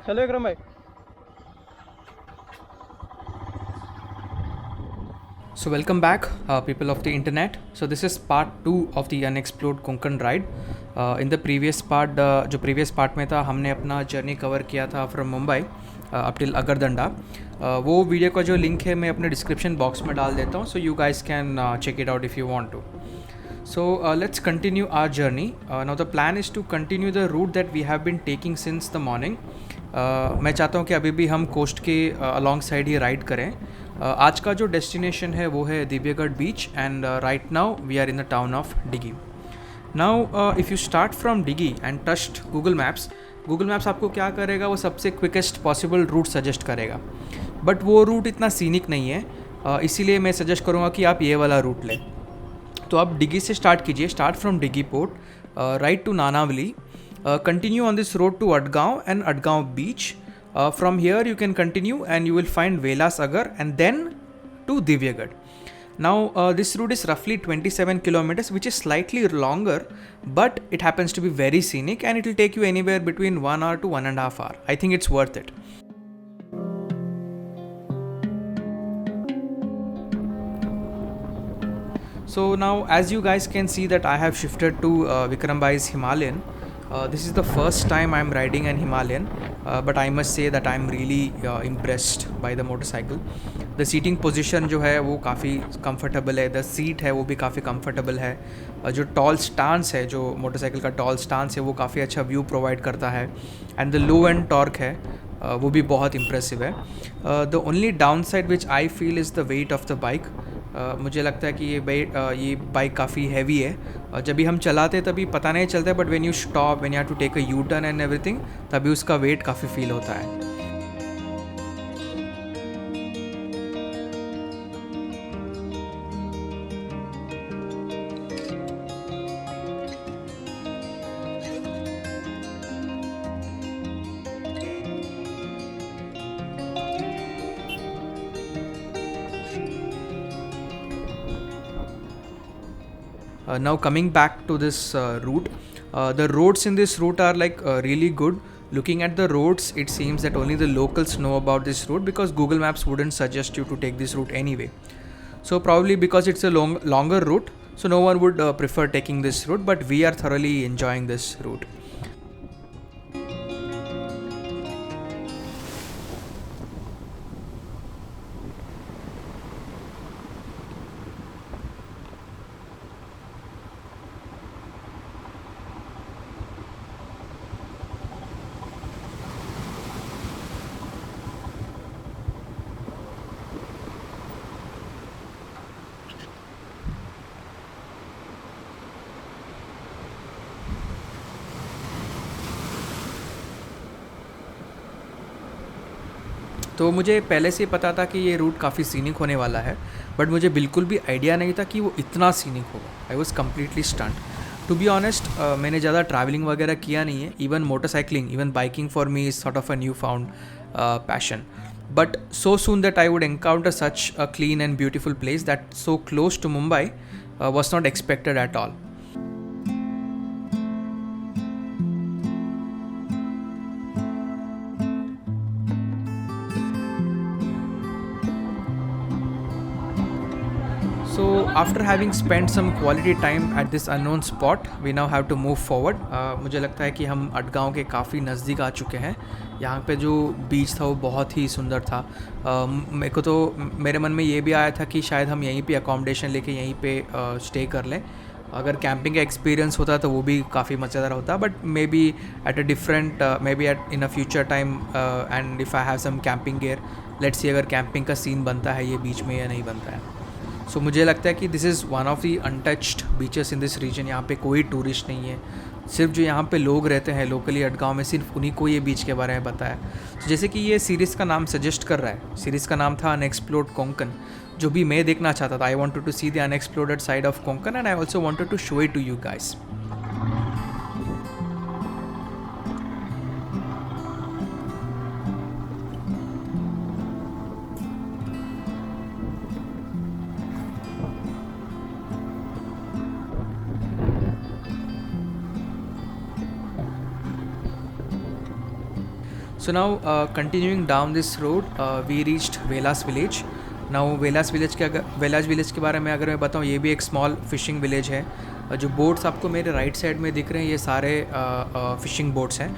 Hello Vikram भाई। So welcome back, people of the internet. So this is part 2 of the unexplored Konkan ride. In the previous part, जो previous part में था हमने अपना journey cover किया था from Mumbai up till अगरदंडा. वो video का जो लिंक है मैं अपने डिस्क्रिप्शन बॉक्स में डाल देता हूँ, so you guys can check it out if you want to. So let's continue our journey. Now the plan is to continue the route that we have been taking since the morning. मैं चाहता हूँ कि अभी भी हम coast के along side ही ride करें. आज का जो डेस्टिनेशन है वो है Diveagar beach and right now we are in the town of Dighi. Now if you start from Dighi and trust Google Maps आपको क्या करेगा, वो सबसे क्विकेस्ट पॉसिबल रूट सजेस्ट करेगा. बट वो रूट इतना सीनिक नहीं है, इसीलिए मैं सजेस्ट करूँगा कि आप ये वाला रूट लें. तो आप डिगी से स्टार्ट कीजिए, start from Dighi port, right to Nanavali, continue on this road to Adgaon and Adgaon beach. From here you can continue and you will find Vela Sagar and then to Divyagarh. Now this route is roughly 27 kilometers, which is slightly longer, but it happens to be very scenic and it will take you anywhere between 1 hour to 1.5 hour. I think it's worth it. So now as you guys can see that I have shifted to Vikram Bhai's Himalayan. This is the first time I'm riding an Himalayan, but I must say that I'm really impressed by the motorcycle. The seating position जो है वो काफ़ी comfortable है, the seat है वो भी काफ़ी comfortable है, जो tall stance है, जो मोटरसाइकिल का tall stance है वो काफ़ी अच्छा व्यू प्रोवाइड करता है, and the low end torque है वो भी बहुत impressive है. The only downside which I feel is the weight of the bike. मुझे लगता है कि ये बाइक काफ़ी हैवी है. जब भी हम चलाते तभी पता नहीं चलता है, but when you stop, when you have to take a U turn and everything, तभी उसका वेट काफ़ी फील होता है. Now coming back to this route, the roads in this route are like really good. Looking at the roads, it seems that only the locals know about this route because Google Maps wouldn't suggest you to take this route anyway. So probably because it's a longer route, so no one would prefer taking this route, but we are thoroughly enjoying this route. तो मुझे पहले से पता था कि ये root काफ़ी scenic होने वाला है, बट मुझे बिल्कुल भी आइडिया नहीं था कि वो इतना सीनिक होगा. I was completely stunned. To be honest, मैंने ज़्यादा ट्रैवलिंग वगैरह किया नहीं है. Even motorcycling, even biking for me is sort of a new found passion. But so soon that I would encounter such a clean and beautiful place that so close to Mumbai was not expected at all. So after having spent some quality time at this unknown spot, we now have to move forward. मुझे लगता है कि हम अटगांव के काफ़ी नज़दीक आ चुके हैं. यहाँ पे जो बीच था वो बहुत ही सुंदर था. मेरे को तो मेरे मन में ये भी आया था कि शायद हम यहीं पे अकोमोडेशन लेके यहीं पे स्टे कर लें. अगर कैंपिंग का एक्सपीरियंस होता तो वो भी काफ़ी मज़ेदार होता, but may B at a different, may B at in a future time, and if I have some camping gear, let's see अगर कैंपिंग का सीन बनता है ये बीच में या नहीं बनता है. सो मुझे लगता है कि this is one of the untouched beaches in this region. यहाँ पे कोई टूरिस्ट नहीं है, सिर्फ जो यहाँ पे लोग रहते हैं लोकली अटगांव में, सिर्फ उन्हीं को ये बीच के बारे में पता है. तो जैसे कि ये सीरीज़ का नाम सजेस्ट कर रहा है, सीरीज़ का नाम था अनएक्सप्लोर्ड कोंकण, जो भी मैं देखना चाहता था. I wanted to see the unexplored side of Konkan and I also wanted to show it to you guys. So now continuing down this road, we reached Velas village. Now Velas village के बारे में अगर मैं बताऊँ, ये भी एक स्मॉल फिशिंग विलेज है. जो बोट्स आपको मेरे राइट साइड में दिख रहे हैं, ये सारे फिशिंग बोट्स हैं.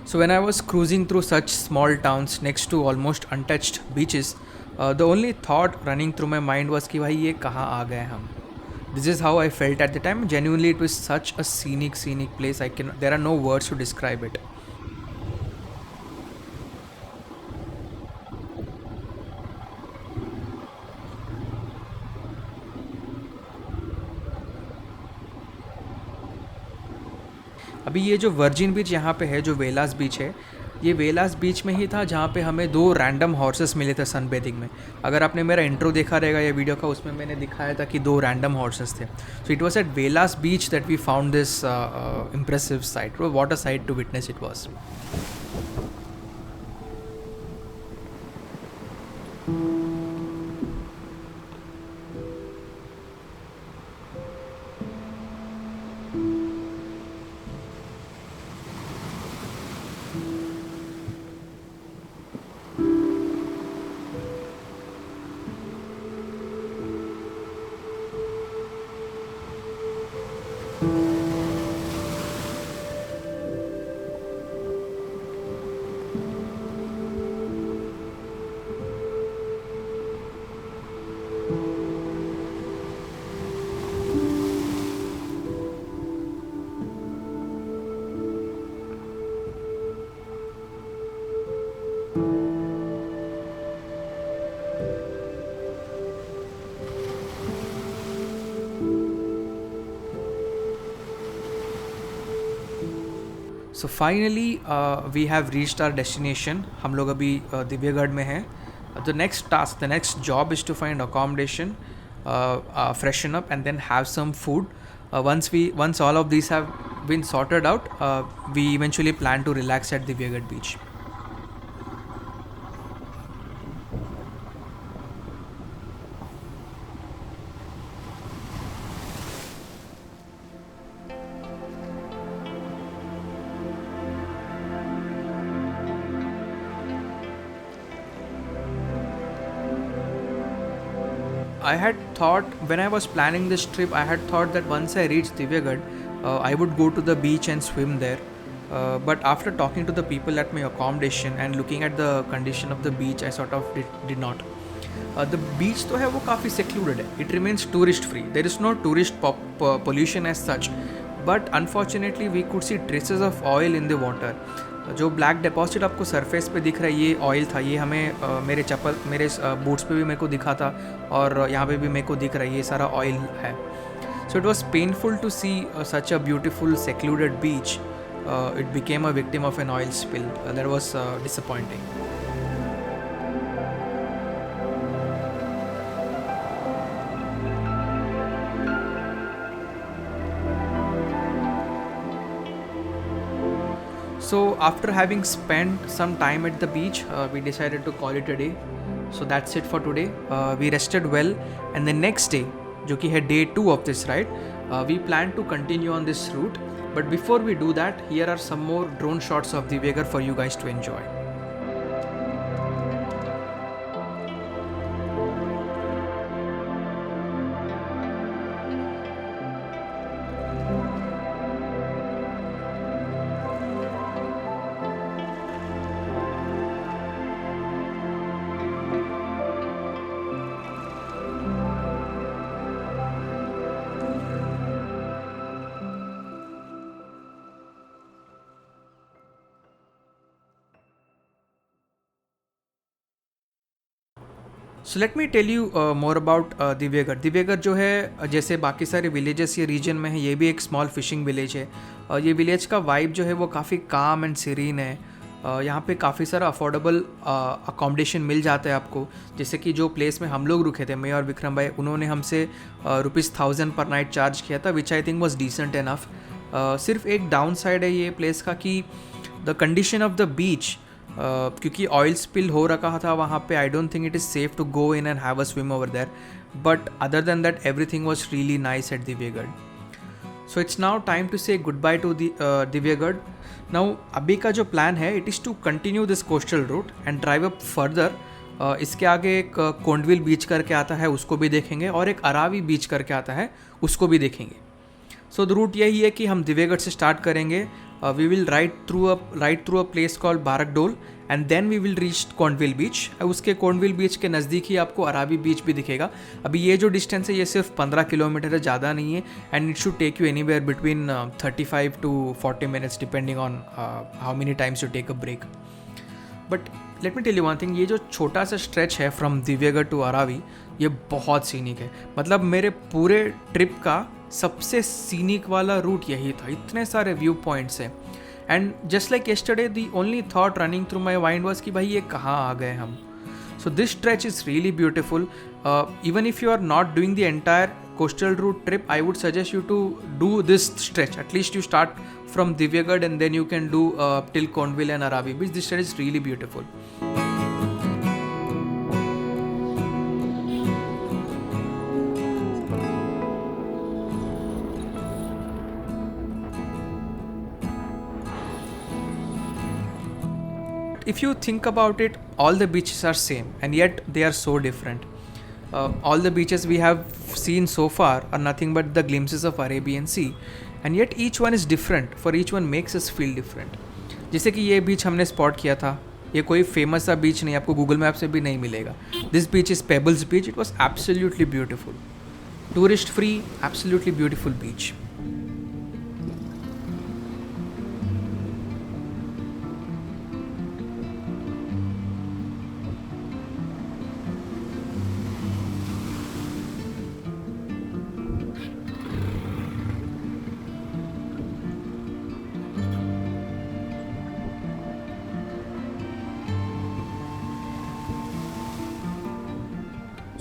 So when I was cruising through such small towns next to almost untouched beaches, the only thought running through my mind was कि भाई ये कहाँ आ गए हम. This is how I felt at the time. Genuinely, it was such a scenic place. There are no words to describe it. अभी ये जो वर्जिन बीच यहाँ पे है, जो वेलास बीच है, ये वेलास बीच में ही था जहाँ पे हमें 2 रैंडम हॉर्सेस मिले थे सनबेथिंग में. अगर आपने मेरा इंट्रो देखा रहेगा ये वीडियो का, उसमें मैंने दिखाया था कि 2 रैंडम हॉर्सेस थे. So it was at Velas beach that we found this impressive sight. What a sight to witness it was. So finally we have reached our destination. हम लोग अभी दिव्यगढ़ में हैं. The next task, the next job is to find accommodation, freshen up and then have some food. Once all of these have been sorted out, we eventually plan to relax at Divyagarh beach. I had thought, when I was planning this trip, I had thought that once I reached Divyagarh, I would go to the beach and swim there. But after talking to the people at my accommodation and looking at the condition of the beach, I sort of did not. The beach तो है वो काफ़ी secluded है. It remains tourist free. There is no tourist pollution as such. But unfortunately, we could see traces of oil in the water. जो black deposit आपको surface पे दिख रहा है, ये ऑयल था. ये हमें मेरे बूट्स पे भी मेरे को दिखा था, और यहाँ पे भी मेरे को दिख रहा है, ये सारा ऑयल है. So it was painful to see such a beautiful secluded beach. It became a victim of an oil spill. That was disappointing. So after having spent some time at the beach, we decided to call it a day. So that's it for today. We rested well, and the next day, जो कि है day 2 of this ride, we plan to continue on this route. But before we do that, here are some more drone shots of Divyagarh for you guys to enjoy. So let me tell you more about Diveagar. Diveagar जो है, जैसे बाकी सारे villages ये reason में है, ये भी एक स्मॉल फिशिंग विलेज है. ये विलेज का वाइब जो है वो काफ़ी काम एंड सीरीन है. यहाँ पे काफ़ी सारा अफोर्डेबल अकोमोडेशन मिल जाता है आपको. जैसे कि जो प्लेस में हम लोग रुके थे, मैं और विक्रम भाई, उन्होंने हमसे ₹1000 पर नाइट चार्ज किया था, which I think was decent enough. सिर्फ एक डाउन साइड है ये प्लेस का कि the condition of the beach क्योंकि ऑयल स्पिल हो रखा था वहाँ पे. I don't think it is safe to go in and have a swim over there, but other than that everything was really nice at Diveagar. So it's now time to say goodbye to Diveagar. Now अभी का जो plan है, it is to continue this coastal route and drive up further. इसके आगे एक कोंडविल बीच करके आता है, उसको भी देखेंगे, और एक अरावी बीच करके आता है, उसको भी देखेंगे. सो द रूट यही है कि हम दिव्यगढ़ से स्टार्ट करेंगे. We will ride through a place called Barkadol and then we will reach Kondvil beach. उसके कोंडविल बीच के नज़दीक ही आपको अरावी बीच भी दिखेगा. अभी ये जो डिस्टेंस है ये सिर्फ 15 किलोमीटर है, ज़्यादा नहीं है. And it should take you anywhere between 35 to 40 minutes depending on how many times you take a break. But let me tell you one thing, ये जो छोटा सा स्ट्रेच है फ्रॉम दिव्यगढ़ टू अरावी, ये बहुत सीनिक है. मतलब मेरे पूरे ट्रिप का सबसे सीनिक वाला रूट यही था. इतने सारे व्यू पॉइंट्स हैं. And just like yesterday the only thought running through my mind was कि भाई ये कहाँ आ गए हम. So this stretch is really beautiful. Even if you are not doing the entire coastal route trip, I would suggest you to do this stretch. At least you start from Divyagarh and then you can do till Kondvil and Aravi Beach. This stretch is really beautiful. If you think about it, all the beaches are same and yet they are so different. All the beaches we have seen so far are nothing but the glimpses of Arabian Sea, and yet each one is different. For each one makes us feel different. जैसे कि ये बीच हमने spot किया था, ये कोई famous सा बीच नहीं, आपको गूगल मैप से भी नहीं मिलेगा. This beach is pebbles beach. It was absolutely beautiful, tourist free, absolutely beautiful beach.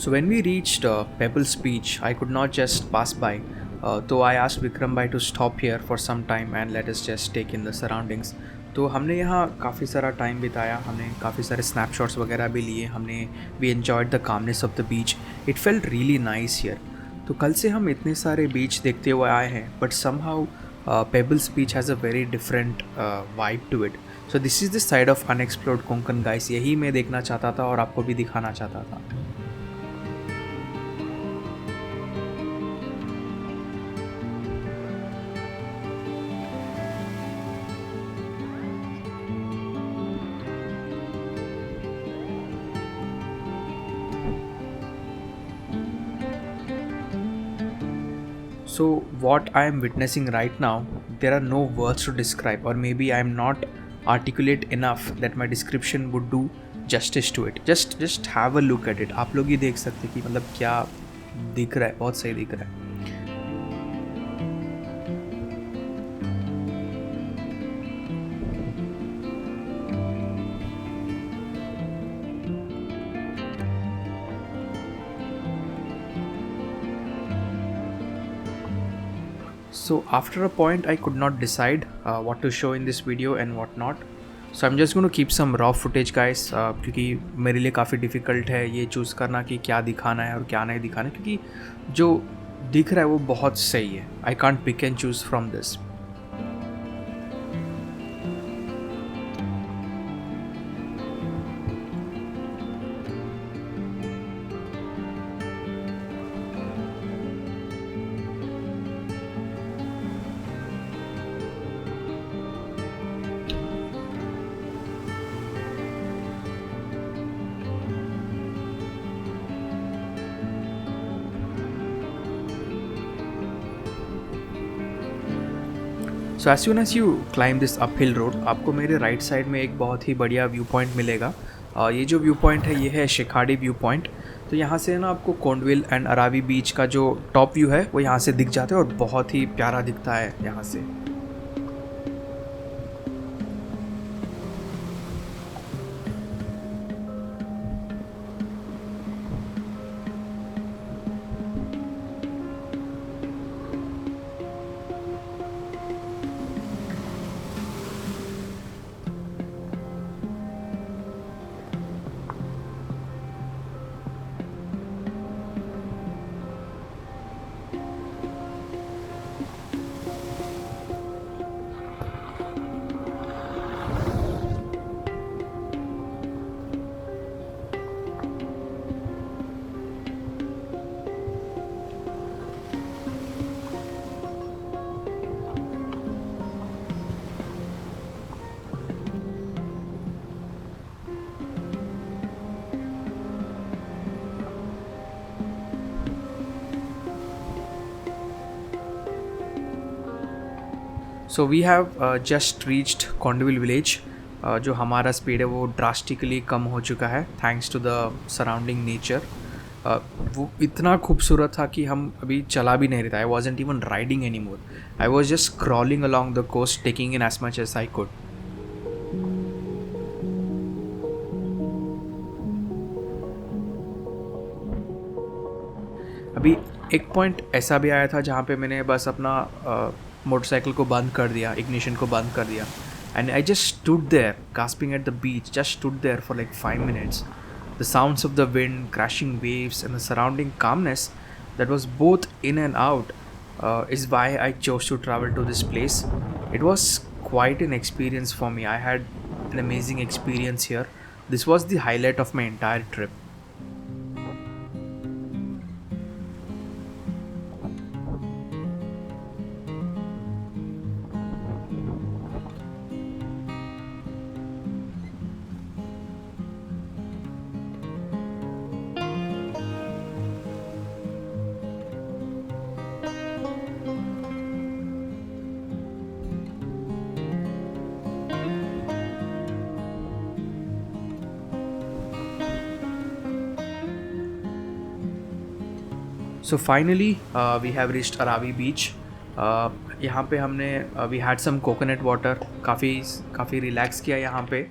So when we reached Pebbles Beach, I could not just pass by. So I asked Vikram bhai to stop here for some time and let us just take in the surroundings. तो हमने यहाँ काफ़ी सारा time बिताया, हमने काफ़ी सारे snapshots वगैरह भी लिए, हमने we enjoyed the calmness of the beach. It felt really nice here. तो कल से हम इतने सारे बीच देखते हुए आए हैं, but somehow pebbles beach has a very different vibe to it. So this is the side of unexplored Konkan guys. यही मैं देखना चाहता था और आपको भी दिखाना चाहता था. So what I am witnessing right now, there are no words to describe, or maybe I am not articulate enough that my description would do justice to it. Just have a look at it. आप लोग ही देख सकते हैं कि मतलब क्या दिख रहा है, बहुत सही दिख रहा है. So after a point I could not decide what to show in this video and what not. So I'm just going to keep some raw footage guys, क्योंकि मेरे लिए काफ़ी डिफ़िकल्ट है ये चूज़ करना कि क्या दिखाना है और क्या नहीं दिखाना है, क्योंकि जो दिख रहा है वो बहुत सही है. I can't pick and choose from this. So as soon as you climb this uphill road, आपको मेरे राइट साइड में एक बहुत ही बढ़िया व्यू पॉइंट मिलेगा. ये जो व्यू पॉइंट है ये है शेखाड़ी व्यू पॉइंट. तो यहाँ से ना आपको कोंडविल एंड अरावी बीच का जो टॉप व्यू है वो यहाँ से दिख जाता है और बहुत ही प्यारा दिखता है यहाँ से. So we have just reached Kondvil village. जो हमारा स्पीड है वो ड्रास्टिकली कम हो चुका है thanks to the surrounding nature. वो इतना खूबसूरत था कि हम अभी चला भी नहीं रहे थे। I wasn't even riding any more, I was just crawling along the coast taking in as much as I could. अभी एक पॉइंट ऐसा भी आया था जहाँ पे मैंने बस अपना मोटरसाइकिल को बंद कर दिया, इग्निशन को बंद कर दिया, and I just stood there gasping at the beach, just stood there for like 5 minutes. The sounds of the wind, crashing waves, and the surrounding calmness that was both in and out is why I chose to travel to this place. It was quite an experience for me. I had an amazing experience here. This was the highlight of my entire trip. So finally we have reached Aravi beach. यहाँ पे हमने we had some coconut water, काफ़ी relax किया यहाँ पे।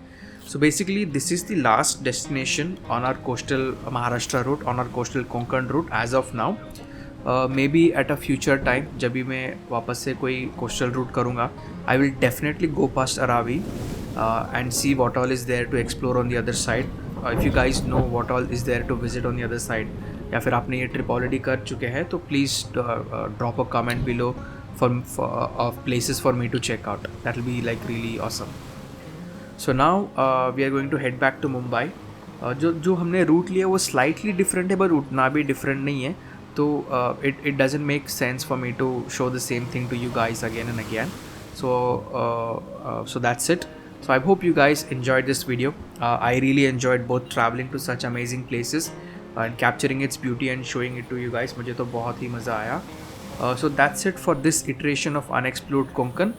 So basically this is the last destination on our coastal Maharashtra route, on our coastal Konkan route as of now. May be at a future time जब भी मैं वापस से कोई कोस्टल रूट करूँगा, I will definitely go past Aravi and see what all is there to explore on the other side. If you guys know what all is there to visit on the other side, या फिर आपने ये trip already कर चुके हैं, तो please drop a comment below of places for me to check out. That will be like really awesome. So now we are going to head back to Mumbai. जो हमने रूट लिया वो स्लाइटली डिफरेंट है, पर उतना भी डिफरेंट नहीं है, तो it doesn't make sense for me to show the same thing to you guys again and again. So that's it. So I hope you guys enjoyed this video. I really enjoyed both traveling to such amazing places and capturing its beauty and showing it to you guys. मुझे तो बहुत ही मज़ा आया. So that's it for this iteration of Unexplored Konkan.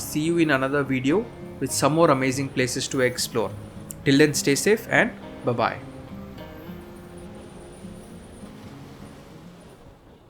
See you in another video with some more amazing places to explore. Till then, stay safe and bye-bye.